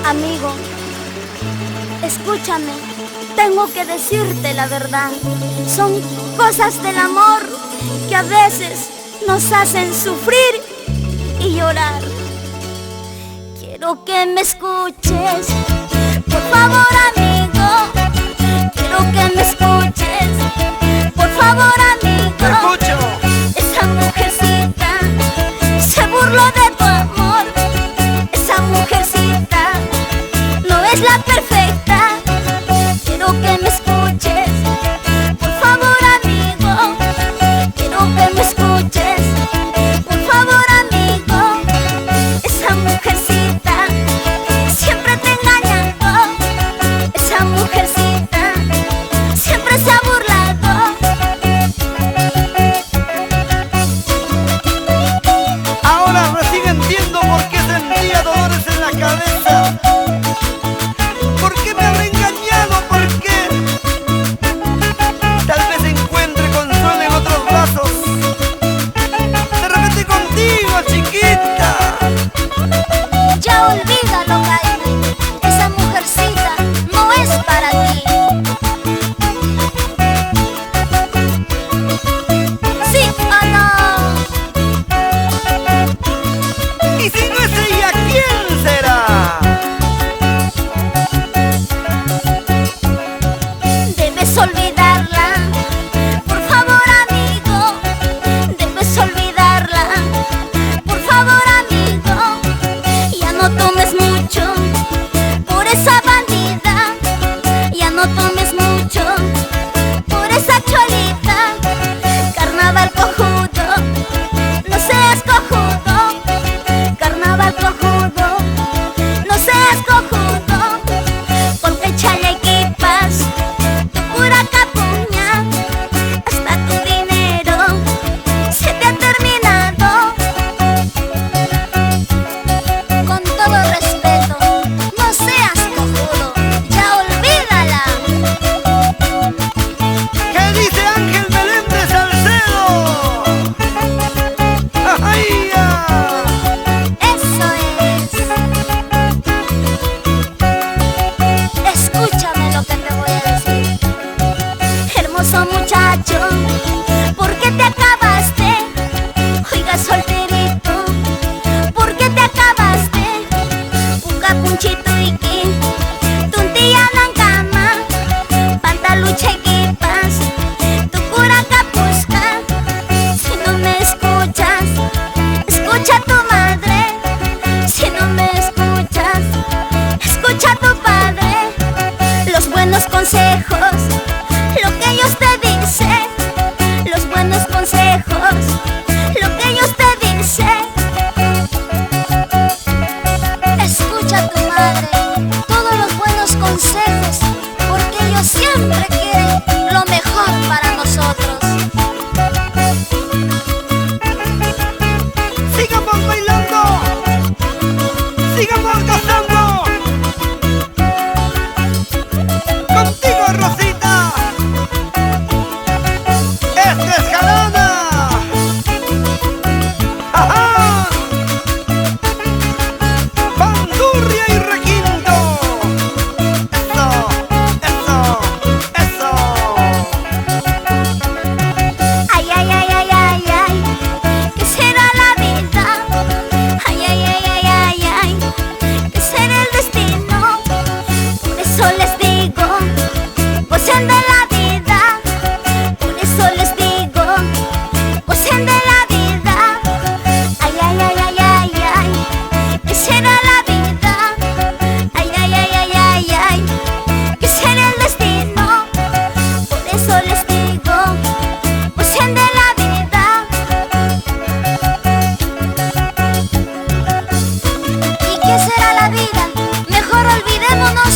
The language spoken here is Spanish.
Amigo, escúchame, tengo que decirte la verdad. Son cosas del amor que a veces nos hacen sufrir y llorar. Quiero que me escuches, por favor, amigo. Quiero que me escuches, por favor, amigo. Te escucho. Esa mujercita se burló de tu amor. Esa mujercita no es la perfecta. Quiero que me escuches, por favor, amigo. Quiero que me escuches, por favor, amigo. Esa mujercita siempre te engañando. Esa mujercita siempre se ha burlado. Ahora recién entiendo por qué sentía dolores en la cabeza. ¿Por qué me habré engañado? ¿Por qué? Tal vez encuentre consuelo en otros brazos. De repente contigo, chiquita. Ya olvídalo, Jaime. Esa mujercita no es para ti. ¿Sí o no? Y si no es ella, ¿quién será? Debes olvidarla, por favor, amigo. Debes olvidarla, por favor, amigo. Ya no tomes mucho por esa bandida. Ya no tomes mucho por esa cholita. Carnaval cojudo, no seas cojudo. Carnaval cojudo, no seas cojudo. Porque el chalequipas tu pura capuña. Hasta tu dinero se te ha terminado. Con todo respeto, no seas cojudo. Ya olvídala. ¿Qué dice Ángel Belén de Salcedo? ¡Ay, ya! Eso es. Escúchame lo que te voy a decir. Hermoso muchacho, ¿por qué te acabaste? Oiga, solterito, ¿por qué te acabaste? Un capunchito y que tuntillano en cama, pantaluche equipas, tu cura capusca. Si no me escuchas, escucha a tu madre. Si no me escuchas, escucha a tu padre. Los buenos consejos, lo que ellos te dicen. Los buenos consejos, lo que ellos te dicen. Escucha a tu madre, todos los buenos consejos, porque ellos siempre quieren lo mejor para nosotros. ¡Sigamos bailando! ¡Sigamos gozando! ¡Contigo, Rosita! ¡Esta es Jalana! ¡Ajá! ¡Bandurria y requinto! ¡Eso! ¡Eso! ¡Eso! Ay, ay, ay, ay, ay, ay, ¿qué será la vida? Ay, ay, ay, ay, ay, ay, ¿qué será el destino? Por eso les digo, gocen de la vida. Por eso les digo, gocen de la vida. Ay, ay, ay, ay, ay, ay, ¿qué será la vida? Ay, ay, ay, ay, ay, ay, ¿qué será el destino? Por eso les digo, gocen de la vida. ¿Y qué será la vida? Mejor olvidémonos